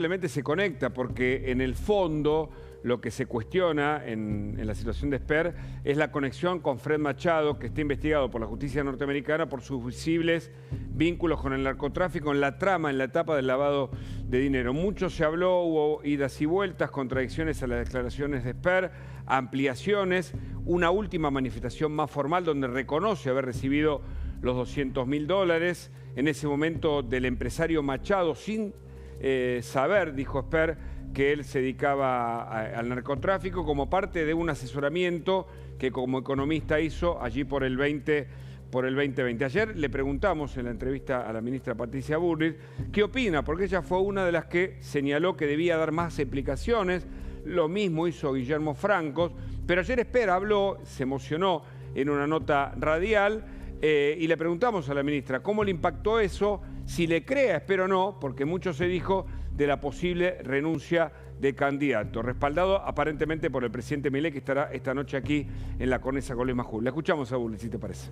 Probablemente se conecta porque en el fondo lo que se cuestiona en la situación de Esper es la conexión con Fred Machado, que está investigado por la justicia norteamericana por sus visibles vínculos con el narcotráfico en la trama, en la etapa del lavado de dinero. Mucho se habló, hubo idas y vueltas, contradicciones a las declaraciones de Esper, ampliaciones, una última manifestación más formal donde reconoce haber recibido los $200.000 en ese momento del empresario Machado sin saber, dijo Esper, que él se dedicaba al narcotráfico como parte de un asesoramiento que como economista hizo allí por el 2020. Ayer le preguntamos en la entrevista a la ministra Patricia Bullrich qué opina, porque ella fue una de las que señaló que debía dar más explicaciones. Lo mismo hizo Guillermo Francos, pero ayer Esper habló, se emocionó en una nota radial y le preguntamos a la ministra cómo le impactó eso, si le cree a Esper o no, porque mucho se dijo de la posible renuncia de candidato, respaldado aparentemente por el presidente Milei, que estará esta noche aquí en la Conesa con Luis Majul. Le escuchamos a Bullrich, si te parece.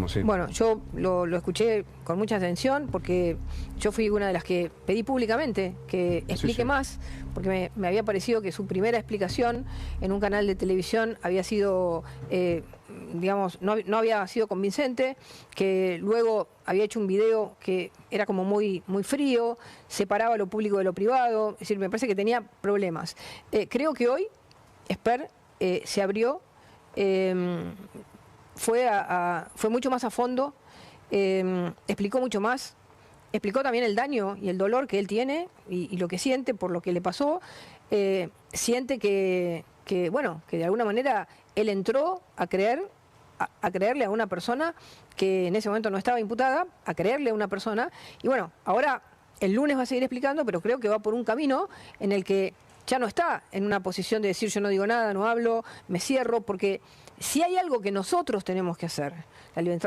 Sí. Bueno, yo lo escuché con mucha atención porque yo fui una de las que pedí públicamente que explique más, porque me había parecido que su primera explicación en un canal de televisión había sido, digamos, no había sido convincente, que luego había hecho un video que era como muy frío, separaba lo público de lo privado, es decir, me parece que tenía problemas. Creo que hoy Esper se abrió, fue mucho más a fondo, explicó mucho más, explicó también el daño y el dolor que él tiene y lo que siente por lo que le pasó. Siente que de alguna manera él entró a creerle a una persona que en ese momento no estaba imputada, a creerle a una persona. Y bueno, ahora el lunes va a seguir explicando, pero creo que va por un camino en el que ya no está en una posición de decir yo no digo nada, no hablo, me cierro, porque si hay algo que nosotros tenemos que hacer,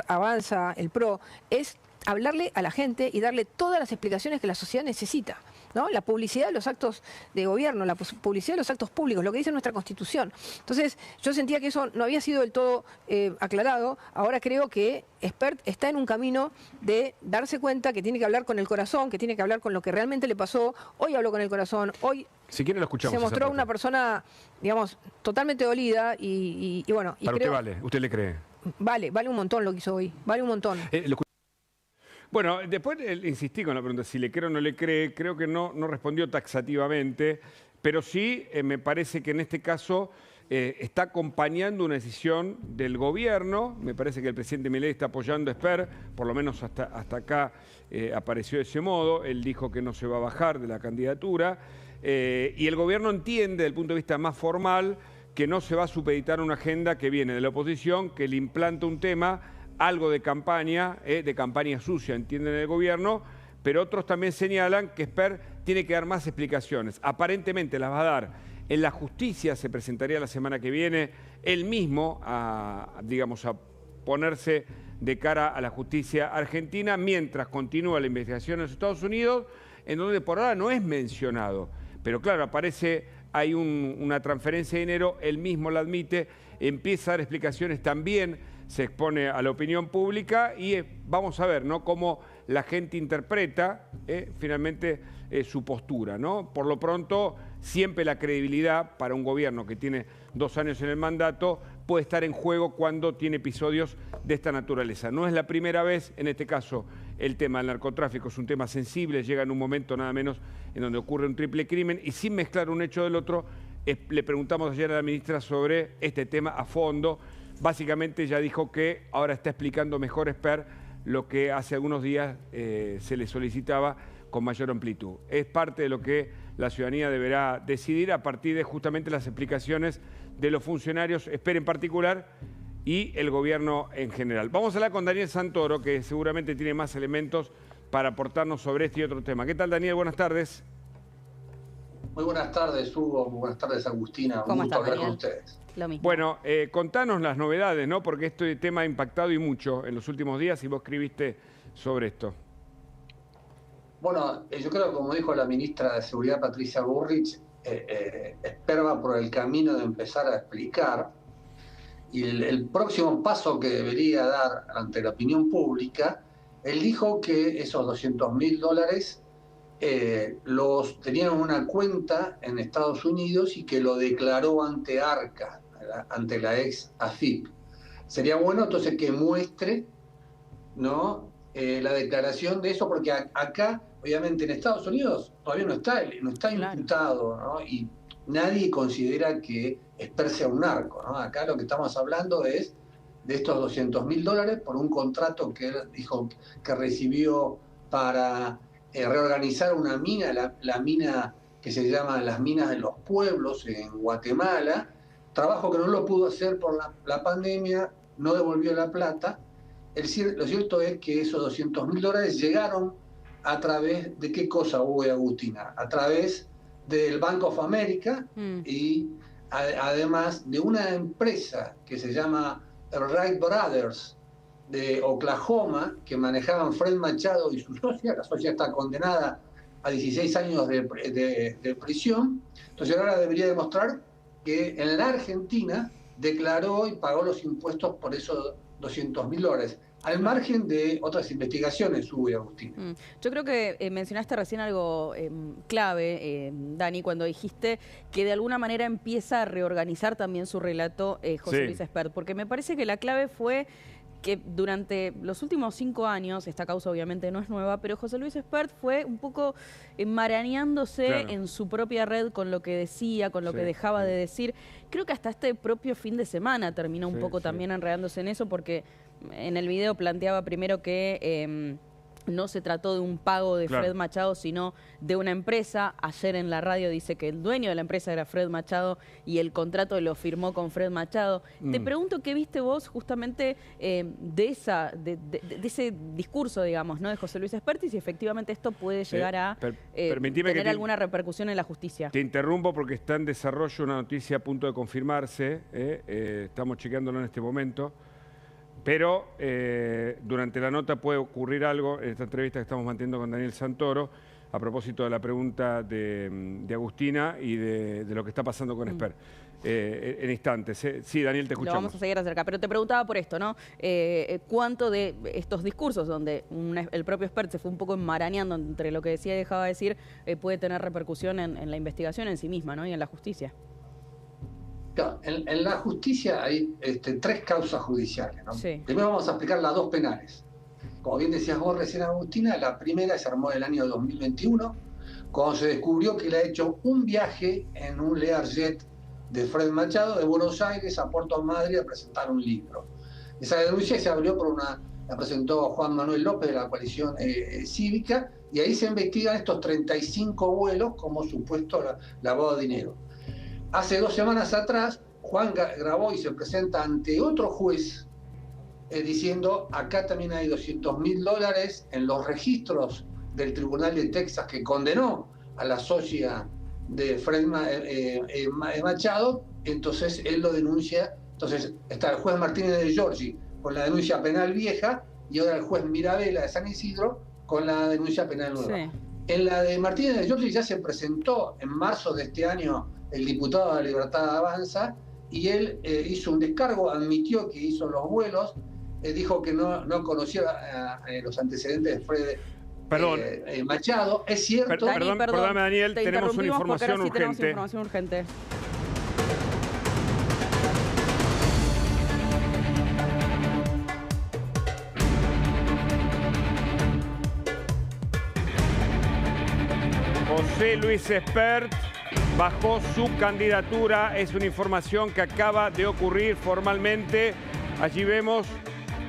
Avanza, el PRO, es hablarle a la gente y darle todas las explicaciones que la sociedad necesita, ¿no? La publicidad de los actos de gobierno, la publicidad de los actos públicos, lo que dice nuestra Constitución. Entonces, yo sentía que eso no había sido del todo aclarado. Ahora creo que Esper está en un camino de darse cuenta que tiene que hablar con el corazón, que tiene que hablar con lo que realmente le pasó. Hoy habló con el corazón, hoy si quiere lo escuchamos, se mostró una persona, digamos, totalmente dolida y bueno. Para usted vale, ¿usted le cree? Vale un montón lo que hizo hoy, vale un montón. Bueno, después insistí con la pregunta, si le cree o no le cree, creo que no respondió taxativamente, pero sí me parece que en este caso está acompañando una decisión del gobierno. Me parece que el presidente Milei está apoyando a Esper, por lo menos hasta acá apareció de ese modo. Él dijo que no se va a bajar de la candidatura y el gobierno entiende desde el punto de vista más formal que no se va a supeditar una agenda que viene de la oposición, que le implanta un tema, algo de campaña sucia, entienden el gobierno, pero otros también señalan que Esper tiene que dar más explicaciones. Aparentemente las va a dar. En la justicia se presentaría la semana que viene él mismo a ponerse de cara a la justicia argentina, mientras continúa la investigación en los Estados Unidos, en donde por ahora no es mencionado. Pero claro, hay una transferencia de dinero, él mismo la admite, empieza a dar explicaciones también, se expone a la opinión pública y vamos a ver, ¿no?, cómo la gente interpreta finalmente su postura, ¿no? Por lo pronto, siempre la credibilidad para un gobierno que tiene 2 años en el mandato puede estar en juego cuando tiene episodios de esta naturaleza. No es la primera vez, en este caso, el tema del narcotráfico es un tema sensible, llega en un momento nada menos en donde ocurre un triple crimen y sin mezclar un hecho del otro, le preguntamos ayer a la ministra sobre este tema a fondo. Básicamente ella dijo que ahora está explicando mejor Esper lo que hace algunos días se le solicitaba con mayor amplitud. Es parte de lo que la ciudadanía deberá decidir a partir de justamente las explicaciones de los funcionarios, Esper en particular, y el gobierno en general. Vamos a hablar con Daniel Santoro, que seguramente tiene más elementos para aportarnos sobre este y otro tema. ¿Qué tal, Daniel? Buenas tardes. Muy buenas tardes, Hugo. Muy buenas tardes, Agustina. Un gusto hablar con ustedes. Lo mismo. Bueno, contanos las novedades, ¿no? Porque este tema ha impactado y mucho en los últimos días y vos escribiste sobre esto. Bueno, yo creo que como dijo la ministra de Seguridad, Patricia Bullrich, Esper va por el camino de empezar a explicar y el próximo paso que debería dar ante la opinión pública, él dijo que esos $200.000 tenían una cuenta en Estados Unidos y que lo declaró ante ARCA, ante la ex AFIP. Sería bueno entonces que muestre, ¿no? La declaración de eso, porque acá, obviamente en Estados Unidos, todavía no está imputado, ¿no? Y nadie considera que Esper sea un narco, ¿no? Acá lo que estamos hablando es de estos $200.000 por un contrato que él dijo que recibió para reorganizar una mina, la mina que se llama las Minas de los Pueblos en Guatemala, trabajo que no lo pudo hacer por la pandemia, no devolvió la plata. Lo cierto es que esos $200.000 llegaron a través de qué cosa, Hugo y Agustina, a través del Bank of America y además de una empresa que se llama Wright Brothers de Oklahoma, que manejaban Fred Machado y su socia. La socia está condenada a 16 años de prisión. Entonces ahora debería demostrar que en la Argentina declaró y pagó los impuestos por esos $200.000, al margen de otras investigaciones, Hugo y Agustina. Yo creo que mencionaste recién algo clave, Dani, cuando dijiste que de alguna manera empieza a reorganizar también su relato José Luis Espert, porque me parece que la clave fue que durante los últimos 5 años, esta causa obviamente no es nueva, pero José Luis Espert fue un poco enmarañándose en su propia red con lo que decía, con lo que dejaba de decir. Creo que hasta este propio fin de semana terminó un poco también enredándose en eso, porque en el video planteaba primero que no se trató de un pago de Fred Machado, sino de una empresa. Ayer en la radio dice que el dueño de la empresa era Fred Machado y el contrato lo firmó con Fred Machado. Te pregunto qué viste vos justamente de ese discurso, digamos, ¿no?, de José Luis Espert, y si efectivamente esto puede llegar a tener alguna repercusión en la justicia. Te interrumpo porque está en desarrollo una noticia a punto de confirmarse. Estamos chequeándolo en este momento. Pero durante la nota puede ocurrir algo en esta entrevista que estamos manteniendo con Daniel Santoro a propósito de la pregunta de Agustina y de lo que está pasando con Espert. En instantes. Sí, Daniel, te escuchamos. Lo vamos a seguir acerca, pero te preguntaba por esto, ¿no? ¿Cuánto de estos discursos donde el propio Espert se fue un poco enmarañando entre lo que decía y dejaba de decir puede tener repercusión en la investigación en sí misma, ¿no?, y en la justicia? Claro, en la justicia hay 3 causas judiciales, ¿no? Primero vamos a explicar las 2 penales. Como bien decías vos recién, Agustina, la primera se armó en el año 2021, cuando se descubrió que él ha hecho un viaje en un Learjet de Fred Machado de Buenos Aires a Puerto Madryn a presentar un libro. Esa denuncia se abrió la presentó Juan Manuel López de la coalición cívica, y ahí se investigan estos 35 vuelos como supuesto lavado de dinero. Hace 2 semanas atrás, Juan grabó y se presenta ante otro juez diciendo: acá también hay $200.000 en los registros del Tribunal de Texas que condenó a la socia de Fred Machado. Entonces él lo denuncia. Entonces está el juez Martínez de Giorgi con la denuncia penal vieja y ahora el juez Mirabella de San Isidro con la denuncia penal nueva. En la de Martínez de Giorgi ya se presentó en marzo de este año el diputado de la Libertad Avanza, y él hizo un descargo, admitió que hizo los vuelos, dijo que no conocía los antecedentes de Fred Machado. Es cierto. Perdóname, Daniel, tenemos una información urgente. Tenemos información urgente. José Luis Espert bajó su candidatura. Es una información que acaba de ocurrir formalmente. Allí vemos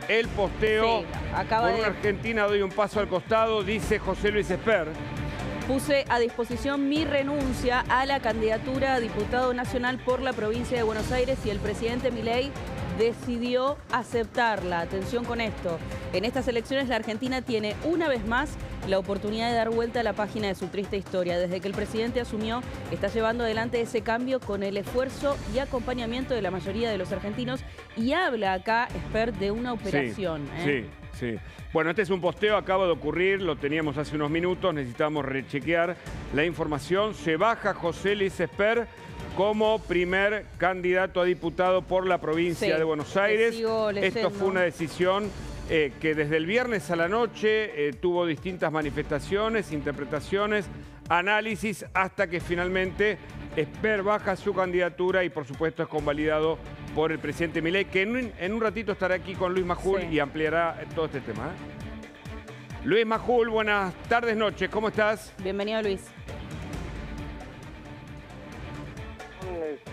el posteo. Por una Argentina doy un paso al costado, dice José Luis Espert. Puse a disposición mi renuncia a la candidatura a diputado nacional por la provincia de Buenos Aires y el presidente Milei decidió aceptarla. Atención con esto. En estas elecciones la Argentina tiene una vez más la oportunidad de dar vuelta a la página de su triste historia. Desde que el presidente asumió, está llevando adelante ese cambio con el esfuerzo y acompañamiento de la mayoría de los argentinos, y habla acá Espert de una operación. Sí. Bueno, este es un posteo, acaba de ocurrir, lo teníamos hace unos minutos, necesitamos rechequear la información. Se baja José Luis Espert como primer candidato a diputado por la provincia de Buenos Aires. Esto fue una decisión que desde el viernes a la noche tuvo distintas manifestaciones, interpretaciones, análisis, hasta que finalmente Esper baja su candidatura y por supuesto es convalidado por el presidente Milei, que en un ratito estará aquí con Luis Majul y ampliará todo este tema. Luis Majul, buenas tardes, noches, ¿cómo estás? Bienvenido, Luis.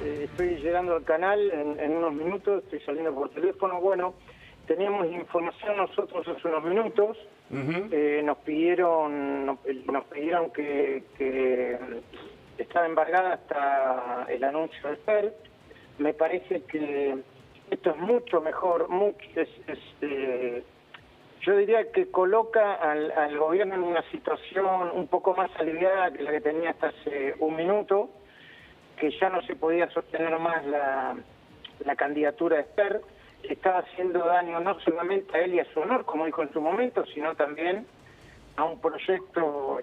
Estoy llegando al canal en unos minutos, estoy saliendo por teléfono. Bueno, teníamos información nosotros hace unos minutos. Nos pidieron que estaba embargada hasta el anuncio de Esper. Me parece que esto es mucho mejor, yo diría que coloca al gobierno en una situación un poco más aliviada que la que tenía hasta hace un minuto, que ya no se podía sostener más la candidatura de Esper. Estaba haciendo daño no solamente a él y a su honor, como dijo en su momento, sino también a un proyecto,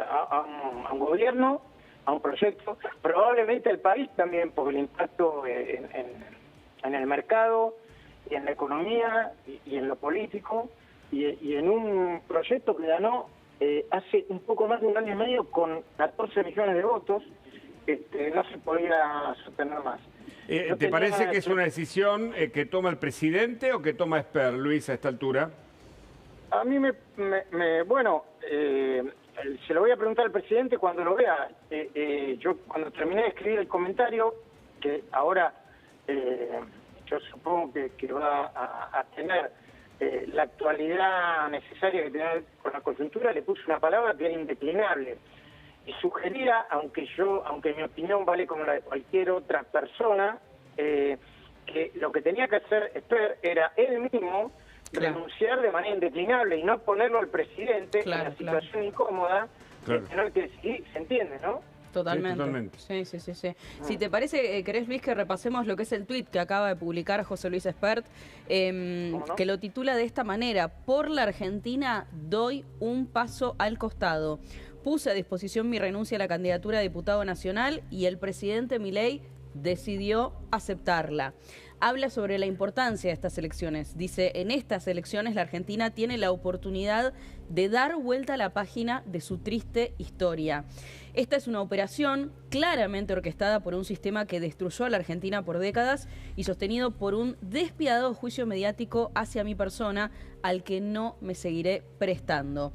a un gobierno, a un proyecto, probablemente al país también, por el impacto en el mercado, y en la economía, y en lo político, y en un proyecto que ganó hace un poco más de un año y medio con 14 millones de votos. No se podía sostener más. ¿Te parece que es una decisión que toma el presidente o que toma Esper, Luis, a esta altura? A mí bueno, se lo voy a preguntar al presidente cuando lo vea. Yo cuando terminé de escribir el comentario, que ahora yo supongo que va a tener la actualidad necesaria que tiene con la coyuntura, le puse una palabra que era indeclinable. Y sugería, aunque mi opinión vale como la de cualquier otra persona, que lo que tenía que hacer Esper era él mismo renunciar de manera indeclinable y no ponerlo al presidente en la situación incómoda de tener que decidir. ¿Se entiende, no? Totalmente. Sí, totalmente. Sí. Si te parece, ¿querés, Luis, que repasemos lo que es el tuit que acaba de publicar José Luis Espert, que lo titula de esta manera: por la Argentina doy un paso al costado. Puse a disposición mi renuncia a la candidatura a diputado nacional y el presidente Milei decidió aceptarla. Habla sobre la importancia de estas elecciones. Dice, en estas elecciones la Argentina tiene la oportunidad de dar vuelta a la página de su triste historia. Esta es una operación claramente orquestada por un sistema que destruyó a la Argentina por décadas y sostenido por un despiadado juicio mediático hacia mi persona, al que no me seguiré prestando.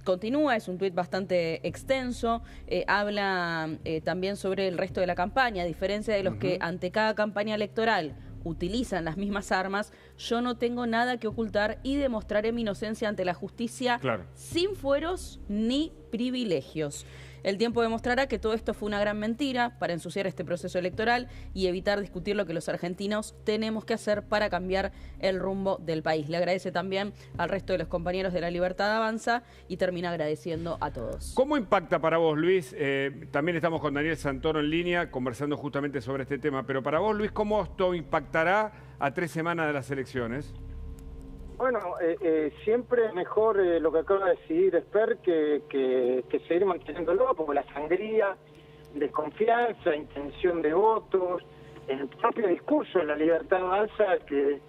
Continúa, es un tuit bastante extenso, habla también sobre el resto de la campaña. A diferencia de los que ante cada campaña electoral utilizan las mismas armas, yo no tengo nada que ocultar y demostraré mi inocencia ante la justicia sin fueros ni privilegios. El tiempo demostrará que todo esto fue una gran mentira para ensuciar este proceso electoral y evitar discutir lo que los argentinos tenemos que hacer para cambiar el rumbo del país. Le agradece también al resto de los compañeros de La Libertad Avanza y termina agradeciendo a todos. ¿Cómo impacta para vos, Luis? También estamos con Daniel Santoro en línea conversando justamente sobre este tema, pero para vos, Luis, ¿cómo esto impactará a 3 semanas de las elecciones? Bueno, siempre es mejor lo que acaba de decidir Esper que seguir manteniéndolo, porque la sangría, desconfianza, intención de votos, el propio discurso de La Libertad Avanza que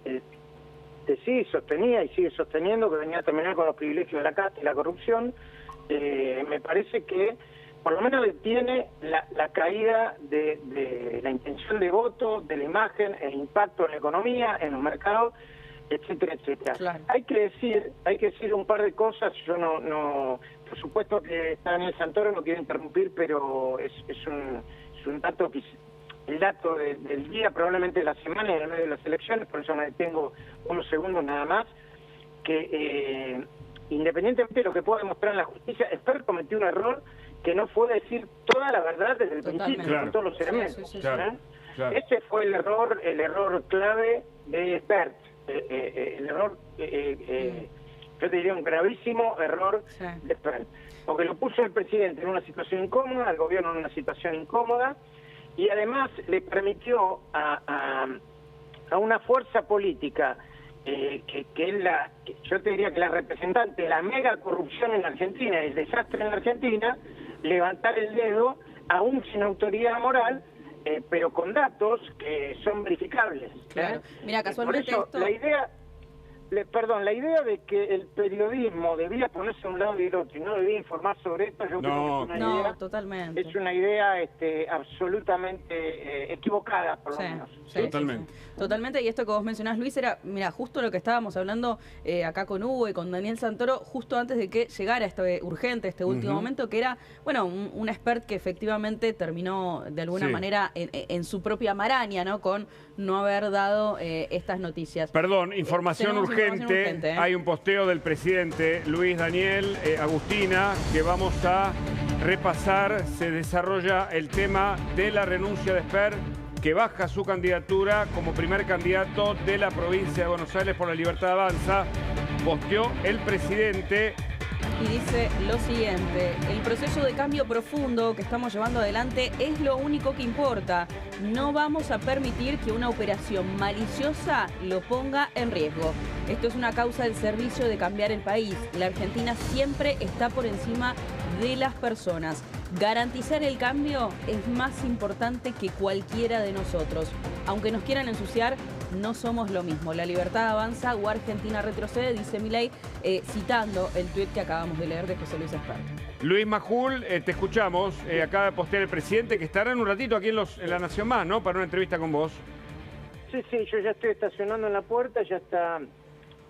sí sostenía y sigue sosteniendo que venía a terminar con los privilegios de la casta y la corrupción, me parece que por lo menos detiene la caída de la intención de voto, de la imagen, el impacto en la economía, en los mercados, etcétera, etcétera. Claro. Hay que decir un par de cosas. Yo no por supuesto que Daniel Santoro no quiere interrumpir, pero es un dato que el dato del día, probablemente de la semana y en el medio de las elecciones, por eso me detengo unos segundos nada más, que independientemente de lo que pueda demostrar en la justicia, Esper cometió un error que no fue decir toda la verdad desde el principio, con todos los elementos. Claro. Ese fue el error clave de Esper. El error, yo te diría un gravísimo error de Esper, porque lo puso el presidente en una situación incómoda, al gobierno en una situación incómoda, y además le permitió a una fuerza política que es yo te diría que la representante de la mega corrupción en la Argentina, el desastre en la Argentina, levantar el dedo aún sin autoridad moral, pero con datos que son verificables. Claro. Mira, casualmente por eso, esto... la idea... Perdón, la idea de que el periodismo debía ponerse a un lado y del otro y no debía informar sobre esto, yo creo que es una idea, totalmente. Es una idea absolutamente equivocada, por lo menos. Sí, totalmente. Totalmente, y esto que vos mencionás, Luis, era, mira, justo lo que estábamos hablando acá con Hugo y con Daniel Santoro, justo antes de que llegara este urgente, este último momento, que era, bueno, un expert que efectivamente terminó de alguna manera en su propia maraña, ¿no? Con no haber dado estas noticias. Perdón, información urgente. Hay un posteo del presidente Luis Daniel, Agustina, que vamos a repasar. Se desarrolla el tema de la renuncia de Esper, que baja su candidatura como primer candidato de la provincia de Buenos Aires por la Libertad Avanza. Posteó el presidente. Y dice lo siguiente: el proceso de cambio profundo que estamos llevando adelante es lo único que importa. No vamos a permitir que una operación maliciosa lo ponga en riesgo. Esto es una causa del servicio de cambiar el país. La Argentina siempre está por encima de las personas. Garantizar el cambio es más importante que cualquiera de nosotros. Aunque nos quieran ensuciar, no somos lo mismo. La libertad avanza o Argentina retrocede, dice Milei, citando el tuit que acabamos de leer de José Luis Espert. Luis Majul, te escuchamos. Acaba de postear el presidente, que estará en un ratito aquí en La Nación Más, ¿no? Para una entrevista con vos. Sí, yo ya estoy estacionando en la puerta, ya está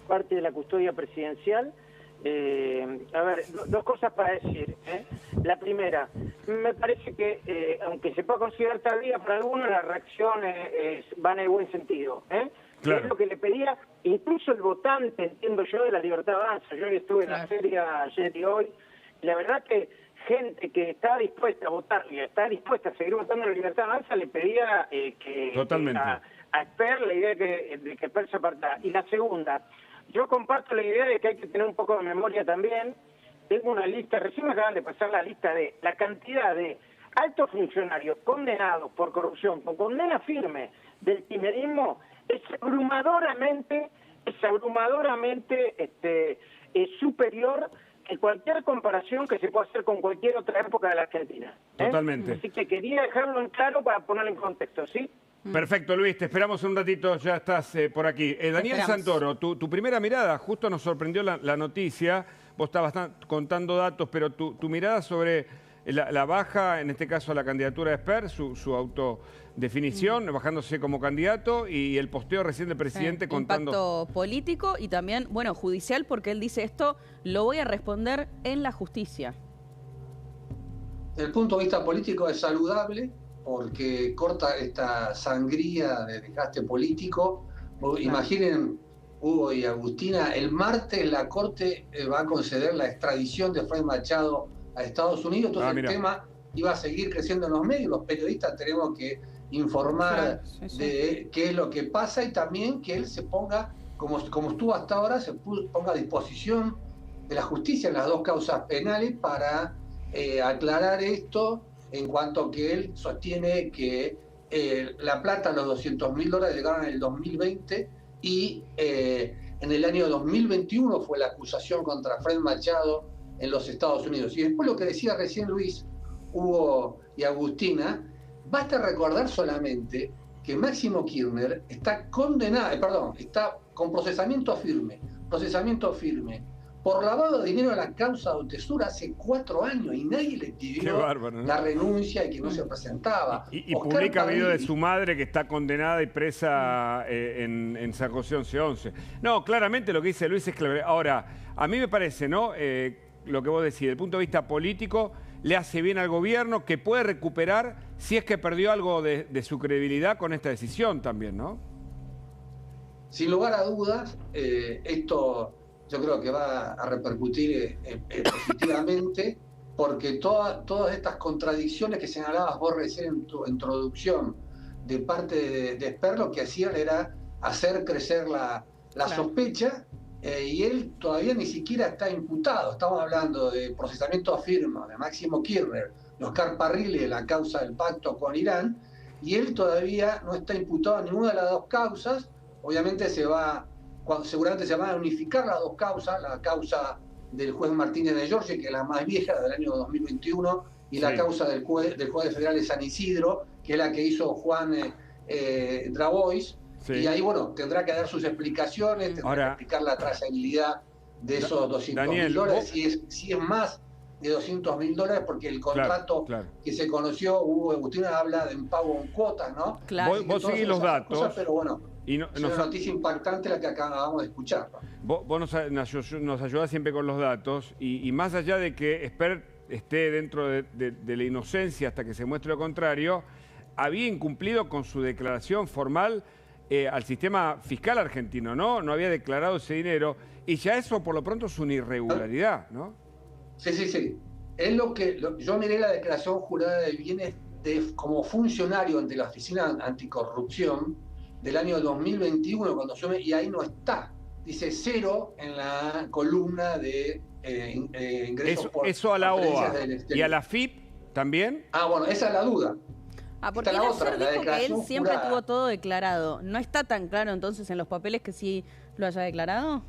parte de la custodia presidencial. A ver, dos cosas para decir. La primera, me parece que, aunque se pueda considerar tardía para algunos, las reacciones van en el buen sentido. Claro. Es lo que le pedía incluso el votante, entiendo yo, de la Libertad Avanza. Yo estuve en la feria ayer y hoy. La verdad que gente que está dispuesta a votar y está dispuesta a seguir votando en la Libertad Avanza le pedía Totalmente. A Esper la idea de que Esper se apartara. Y la segunda, yo comparto la idea de que hay que tener un poco de memoria también. Tengo una lista, recién me acaban de pasar la lista de la cantidad de altos funcionarios condenados por corrupción, con condena firme del kirchnerismo, es abrumadoramente superior que cualquier comparación que se pueda hacer con cualquier otra época de la Argentina. Totalmente. Así que quería dejarlo en claro para ponerlo en contexto, ¿sí? Perfecto, Luis, te esperamos un ratito, ya estás por aquí. Daniel Santoro, tu primera mirada, justo nos sorprendió la noticia, vos estabas contando datos, pero tu mirada sobre la baja, en este caso la candidatura de Esper, su autodefinición, bajándose como candidato, y el posteo recién del presidente contando... Impacto político y también, bueno, judicial, porque él dice esto, lo voy a responder en la justicia. Desde el punto de vista político es saludable, porque corta esta sangría de desgaste político. Imaginen, Hugo y Agustina, el martes la Corte va a conceder la extradición de Fred Machado a Estados Unidos, entonces el tema iba a seguir creciendo en los medios, los periodistas tenemos que informar de qué es lo que pasa y también que él se ponga, como estuvo hasta ahora, se ponga a disposición de la justicia en las dos causas penales para aclarar esto, en cuanto que él sostiene que la plata, los $200.000 llegaron en el 2020 y en el año 2021 fue la acusación contra Fred Machado en los Estados Unidos. Y después lo que decía recién Luis, Hugo y Agustina, basta recordar solamente que Máximo Kirchner está condenado, está con procesamiento firme por lavado de dinero a la causa de Otesur hace 4 años y nadie le pidió la renuncia y que no se presentaba. Y publica video de su madre que está condenada y presa en San José 1111. No, claramente lo que dice Luis es clave. Ahora, a mí me parece, ¿no? Lo que vos decís, desde el punto de vista político, le hace bien al gobierno, que puede recuperar si es que perdió algo de su credibilidad con esta decisión también, ¿no? Sin lugar a dudas, esto yo creo que va a repercutir positivamente, porque todas estas contradicciones que señalabas vos recién en tu introducción de parte de Esper, lo que hacían era hacer crecer la sospecha, y él todavía ni siquiera está imputado. Estamos hablando de procesamiento firme de Máximo Kirchner, de Oscar Parrilli, la causa del pacto con Irán, y él todavía no está imputado en ninguna de las dos causas. Obviamente seguramente se van a unificar las dos causas, la causa del juez Martínez de Giorgi, que es la más vieja del año 2021, y la causa del juez federal de San Isidro, que es la que hizo Juan Grabois. Sí. Y ahí, bueno, tendrá que dar sus explicaciones, tendrá que explicar la trazabilidad de esos $200.000, si es más de $200.000, porque el contrato que se conoció, Hugo Agustín habla de un pago en cuotas, ¿no? Claro. Vos seguís los datos. Cosas, pero bueno, es una noticia impactante la que acabamos de escuchar, ¿no? Vos nos ayudás siempre con los datos, y más allá de que Spert esté dentro de la inocencia hasta que se muestre lo contrario, había incumplido con su declaración formal al sistema fiscal argentino, ¿no? No había declarado ese dinero, y ya eso por lo pronto es una irregularidad, ¿no? Sí. Es yo miré la declaración jurada de bienes como funcionario ante la Oficina Anticorrupción del año 2021, y ahí no está. Dice 0 en la columna de ingresos por eso a la OA y a la FIP también. Bueno, esa es la duda. Porque él ayer dijo que él siempre tuvo todo declarado. ¿No está tan claro entonces en los papeles que sí lo haya declarado?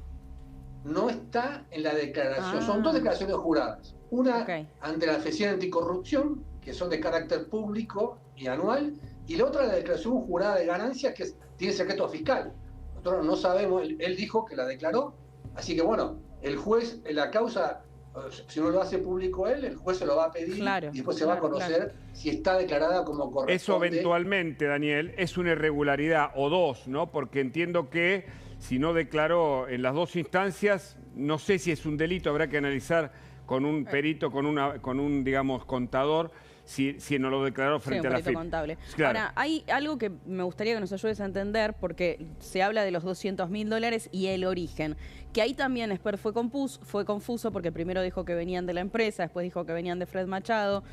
No está en la declaración. Son dos declaraciones juradas. Una ante la Oficina Anticorrupción, que son de carácter público y anual, y la otra la declaración jurada de ganancias, que tiene secreto fiscal. Nosotros no sabemos, él dijo que la declaró, así que bueno, el juez, en la causa, si no lo hace público él, el juez se lo va a pedir y después se va a conocer si está declarada como corresponde. Eso eventualmente, Daniel, es una irregularidad, o dos, ¿no? Porque entiendo que si no declaró en las dos instancias, no sé si es un delito, habrá que analizar con un perito, con un digamos, contador, si no lo declaró frente a la FIP. Contable. Claro. Ahora, hay algo que me gustaría que nos ayudes a entender, porque se habla de los $200.000 y el origen, que ahí también Spert fue confuso, porque primero dijo que venían de la empresa, después dijo que venían de Fred Machado,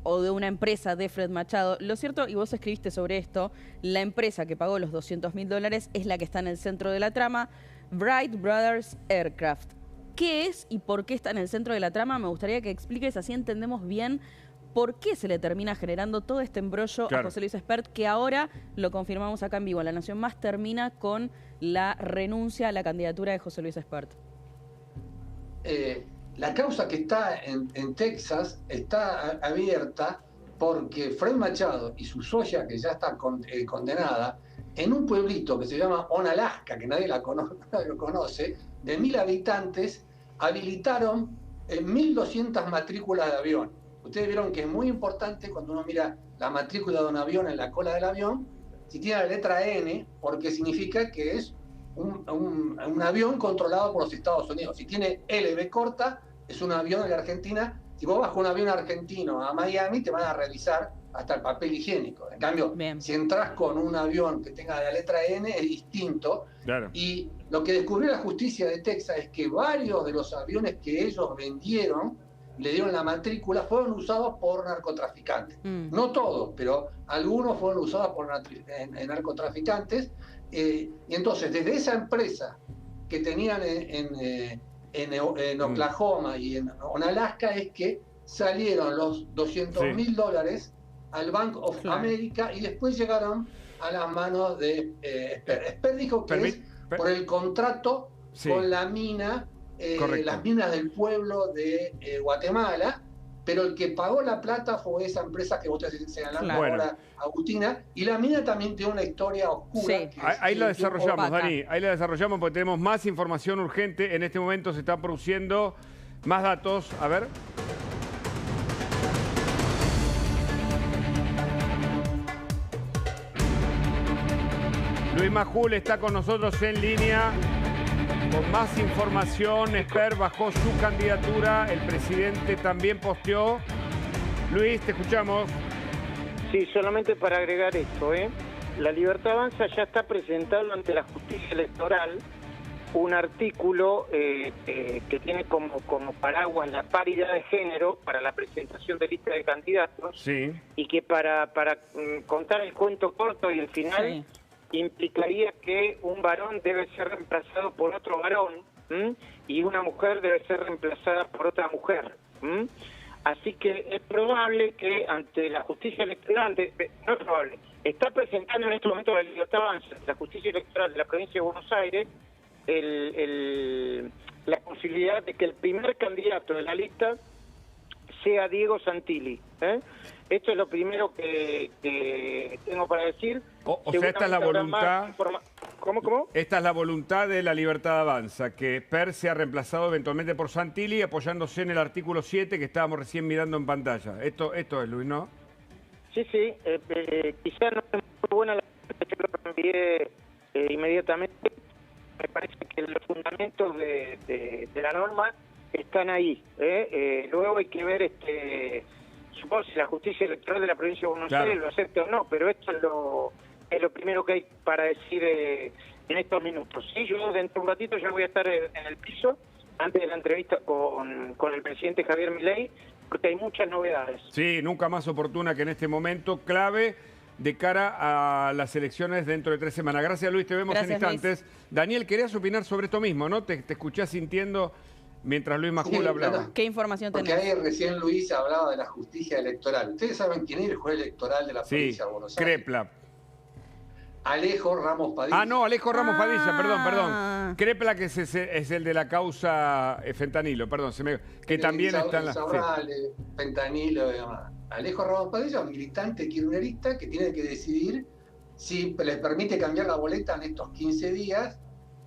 o de una empresa de Fred Machado. Lo cierto, y vos escribiste sobre esto, la empresa que pagó los $200.000 es la que está en el centro de la trama, Wright Brothers Aircraft. ¿Qué es y por qué está en el centro de la trama? Me gustaría que expliques, así entendemos bien por qué se le termina generando todo este embrollo a José Luis Spert, que ahora, lo confirmamos acá en vivo, La Nación Más termina con la renuncia a la candidatura de José Luis Spert. La causa que está en Texas está abierta porque Fred Machado y su socia, que ya está condenada, en un pueblito que se llama Onalaska, que nadie lo conoce, de 1.000 habitantes, habilitaron 1.200 matrículas de avión. Ustedes vieron que es muy importante cuando uno mira la matrícula de un avión en la cola del avión, si tiene la letra N, porque significa que es un avión controlado por los Estados Unidos. Si tiene LB corta, es un avión de la Argentina. Si vos vas con un avión argentino a Miami, te van a revisar hasta el papel higiénico. En cambio, si entras con un avión que tenga la letra N, es distinto. Claro. Y lo que descubrió la justicia de Texas es que varios de los aviones que ellos vendieron, le dieron la matrícula, fueron usados por narcotraficantes. No todos, pero algunos fueron usados por narcotraficantes. Y entonces, desde esa empresa que tenían en Oklahoma y en Alaska, es que salieron los $200.000 al Bank of America y después llegaron a las manos de Spert. Spert dijo que es por el contrato con la mina, las minas del pueblo de Guatemala, pero el que pagó la plata fue esa empresa que vos te señalaste ahora, Agustina, y la mina también tiene una historia oscura. Ahí la desarrollamos, Dani, ahí la desarrollamos porque tenemos más información urgente. En este momento se están produciendo más datos. A ver. Luis Majul está con nosotros en línea con más información. Spert bajó su candidatura, el presidente también posteó. Luis, te escuchamos. Sí, solamente para agregar esto, La Libertad Avanza ya está presentando ante la justicia electoral un artículo que tiene como paraguas la paridad de género para la presentación de lista de candidatos, y que para contar el cuento corto y el final, implicaría que un varón debe ser reemplazado por otro varón, y una mujer debe ser reemplazada por otra mujer. Así que es probable que ante la justicia electoral, no es probable, está presentando en este momento la Libertad Avanza, la justicia electoral de la provincia de Buenos Aires, la posibilidad de que el primer candidato de la lista sea Diego Santilli. Esto es lo primero que tengo para decir. O sea, esta es la voluntad. ¿Cómo? Esta es la voluntad de la Libertad Avanza, que Per sea reemplazado eventualmente por Santilli, apoyándose en el artículo 7 que estábamos recién mirando en pantalla. Esto es, Luis, ¿no? Sí, quizá no es muy buena la yo lo envié inmediatamente. Me parece que los fundamentos de la norma están ahí. Luego hay que ver, supongo si la justicia electoral de la provincia de Buenos Aires lo acepta o no, pero esto es lo primero que hay para decir en estos minutos. Sí, yo dentro de un ratito ya voy a estar en el piso antes de la entrevista con el presidente Javier Milei, porque hay muchas novedades. Sí, nunca más oportuna que en este momento clave de cara a las elecciones dentro de 3 semanas. Gracias, Luis, te vemos en instantes. Luis. Daniel, querías opinar sobre esto mismo, ¿no? Te escuché sintiendo mientras Luis Majul hablaba. Claro. ¿Qué información tenés? Porque ahí recién Luis hablaba de la justicia electoral. ¿Ustedes saben quién es el juez electoral de la provincia de Buenos Aires? Crepla. Alejo Ramos Padilla. Ah, no, Alejo Ramos Padilla, perdón. Crepla, que es el de la causa fentanilo, perdón, que también está en la... Fentanilo y demás. Alejo Ramos Padilla, un militante kirchnerista que tiene que decidir si les permite cambiar la boleta en estos 15 días.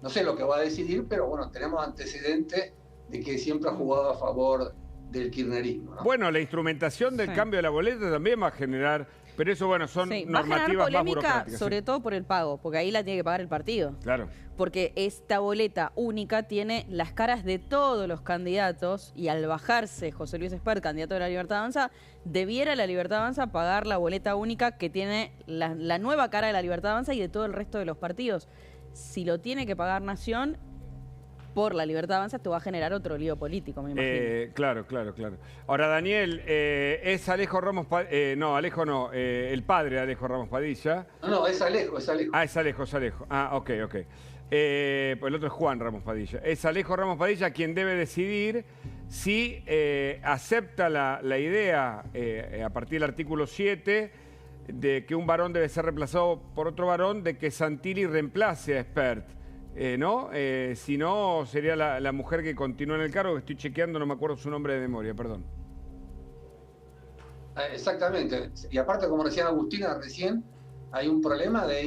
No sé lo que va a decidir, pero bueno, tenemos antecedentes de que siempre ha jugado a favor del kirchnerismo, ¿no? Bueno, la instrumentación del cambio de la boleta también va a generar... Pero eso, bueno, son normativas más burocráticas. Sobre todo por el pago, porque ahí la tiene que pagar el partido. Claro. Porque esta boleta única tiene las caras de todos los candidatos y al bajarse José Luis Espert, candidato de la Libertad Avanza, debiera la Libertad Avanza pagar la boleta única que tiene la nueva cara de la Libertad Avanza y de todo el resto de los partidos. Si lo tiene que pagar Nación... por la Libertad Avanza, esto va a generar otro lío político, me imagino. Claro. Ahora, Daniel, es Alejo Ramos Padilla. El padre de Alejo Ramos Padilla. No, es Alejo. Ah, es Alejo. Ah, ok. Pues el otro es Juan Ramos Padilla. Es Alejo Ramos Padilla quien debe decidir si acepta la idea, a partir del artículo 7, de que un varón debe ser reemplazado por otro varón, de que Santilli reemplace a Espert. ¿No? Si no, sería la mujer que continúa en el cargo, que estoy chequeando, no me acuerdo su nombre de memoria, perdón. Exactamente. Y aparte, como decía Agustina recién, hay un problema de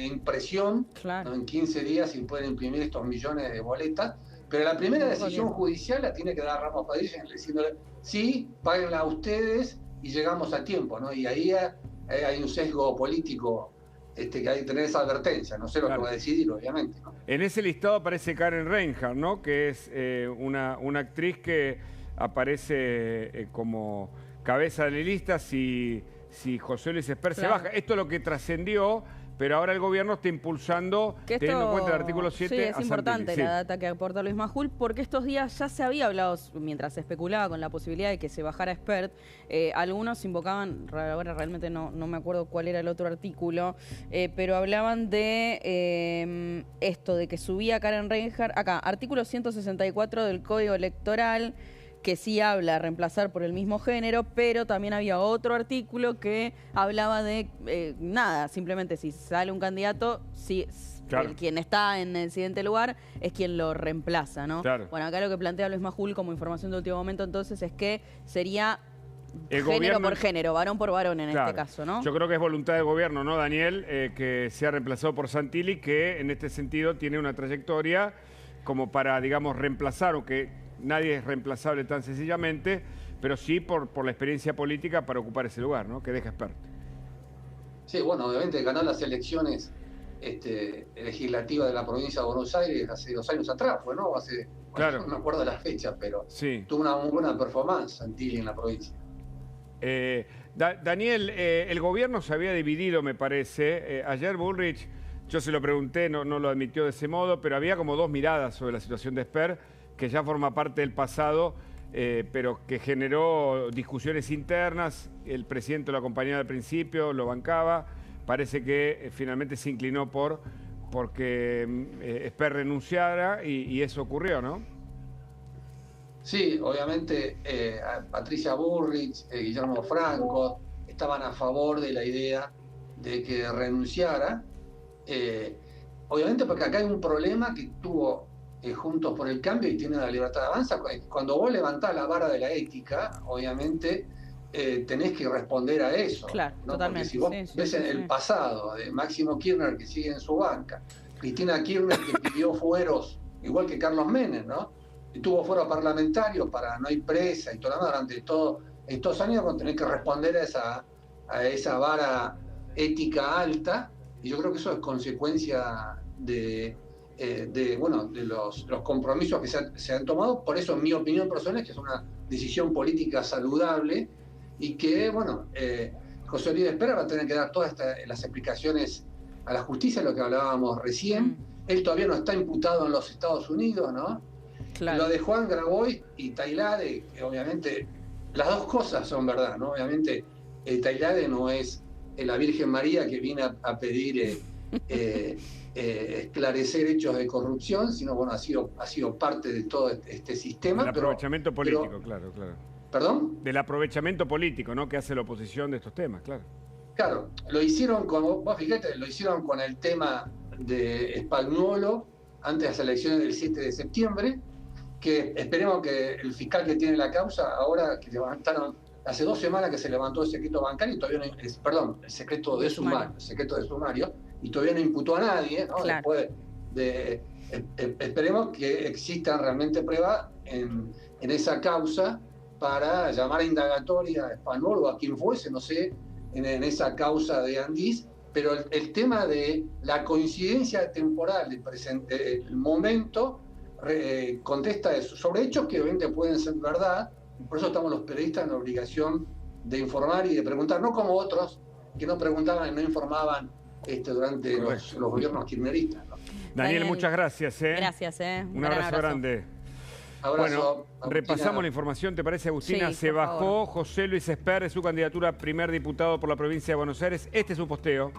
impresión. Claro. ¿No? En 15 días se pueden imprimir estos millones de boletas, pero la primera decisión judicial la tiene que dar Ramos Padilla, diciéndole, sí, páguenla a ustedes y llegamos a tiempo, ¿no? Y ahí hay un sesgo político que hay que tener esa advertencia, no sé lo que va a decidir, obviamente, ¿no? En ese listado aparece Karen Reinhardt, ¿no? Que es una actriz que aparece como cabeza de lista si José Luis Espert se baja. Esto es lo que trascendió, pero ahora el gobierno está impulsando, teniendo en cuenta el artículo 7, sí, es importante la data que aporta Luis Majul, porque estos días ya se había hablado, mientras se especulaba con la posibilidad de que se bajara Espert, algunos invocaban, ahora realmente no me acuerdo cuál era el otro artículo, pero hablaban de esto, de que subía Karen Reinhardt, acá, artículo 164 del Código Electoral, que sí habla de reemplazar por el mismo género, pero también había otro artículo que hablaba de nada, simplemente si sale un candidato, quien está en el siguiente lugar es quien lo reemplaza, ¿no? Claro. Bueno, acá lo que plantea Luis Majul como información de último momento entonces es que sería el género gobierno, por género, varón por varón en este caso, ¿no? Yo creo que es voluntad del gobierno, ¿no, Daniel? Que sea reemplazado por Santilli, que en este sentido tiene una trayectoria como para, digamos, reemplazar, o que nadie es reemplazable tan sencillamente, pero sí por la experiencia política para ocupar ese lugar, ¿no? Que deja Espert. Sí, bueno, obviamente ganó las elecciones legislativas de la provincia de Buenos Aires hace 2 años atrás, ¿no? Claro. No me acuerdo la fecha, pero sí, tuvo una muy buena performance Santilli en la provincia. Daniel, el gobierno se había dividido, me parece. Ayer Bullrich, yo se lo pregunté, no lo admitió de ese modo, pero había como 2 miradas sobre la situación de Espert, que ya forma parte del pasado, pero que generó discusiones internas. El presidente lo acompañaba al principio, lo bancaba. Parece que finalmente se inclinó porque Espert renunciara y eso ocurrió, ¿no? Sí, obviamente Patricia Bullrich, Guillermo Franco estaban a favor de la idea de que renunciara. Obviamente porque acá hay un problema que tuvo Juntos por el Cambio y tiene la Libertad de Avanza. Cuando vos levantás la vara de la ética, obviamente tenés que responder a eso. Claro, ¿no? totalmente. Porque si vos ves el pasado de Máximo Kirchner, que sigue en su banca, Cristina Kirchner, que pidió fueros, igual que Carlos Menem, ¿no? Y tuvo fuero parlamentario para no ir presa y todo lo demás durante todos estos años, con tener que responder a esa vara ética alta, y yo creo que eso es consecuencia de los compromisos que se han tomado. Por eso, en mi opinión personal, es que es una decisión política saludable y que, José Luis Espert va a tener que dar todas las explicaciones a la justicia, lo que hablábamos recién. Él todavía no está imputado en los Estados Unidos, ¿no? Claro. Lo de Juan Grabois y Tailade, que obviamente las dos cosas son verdad, ¿no? Obviamente Tailade no es la Virgen María que viene a pedir esclarecer hechos de corrupción, sino ha sido parte de todo este sistema. Del aprovechamiento político, claro. ¿Perdón? Del aprovechamiento político, ¿no? Que hace la oposición de estos temas, claro. Claro, lo hicieron vos fíjate, lo hicieron con el tema de Spagnuolo antes de las elecciones del 7 de septiembre, que esperemos que el fiscal que tiene la causa, ahora que levantaron, hace 2 semanas que se levantó el secreto bancario, y todavía no, el secreto de sumario, y todavía no imputó a nadie, ¿no? Claro. Después esperemos que existan realmente pruebas en esa causa para llamar a indagatoria a Spagnuolo o a quien fuese, no sé, en esa causa de Andís, pero el tema de la coincidencia temporal el momento contesta eso, sobre hechos que obviamente pueden ser verdad, y por eso estamos los periodistas en la obligación de informar y de preguntar, no como otros que no preguntaban y no informaban durante los gobiernos kirchneristas, ¿no? Daniel, muchas gracias. Gracias. Un abrazo grande. Abrazo, bueno, repasamos la información, ¿te parece, Agustina? Sí, se bajó José Luis Espert de su candidatura a primer diputado por la provincia de Buenos Aires. Este es un posteo.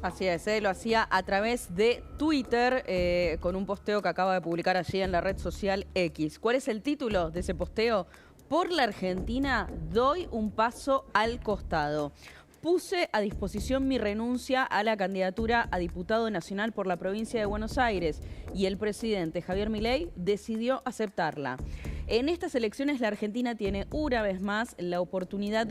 Así es, lo hacía a través de Twitter con un posteo que acaba de publicar allí en la red social X. ¿Cuál es el título de ese posteo? Por la Argentina doy un paso al costado. Puse a disposición mi renuncia a la candidatura a diputado nacional por la provincia de Buenos Aires y el presidente Javier Milei decidió aceptarla. En estas elecciones la Argentina tiene una vez más la oportunidad de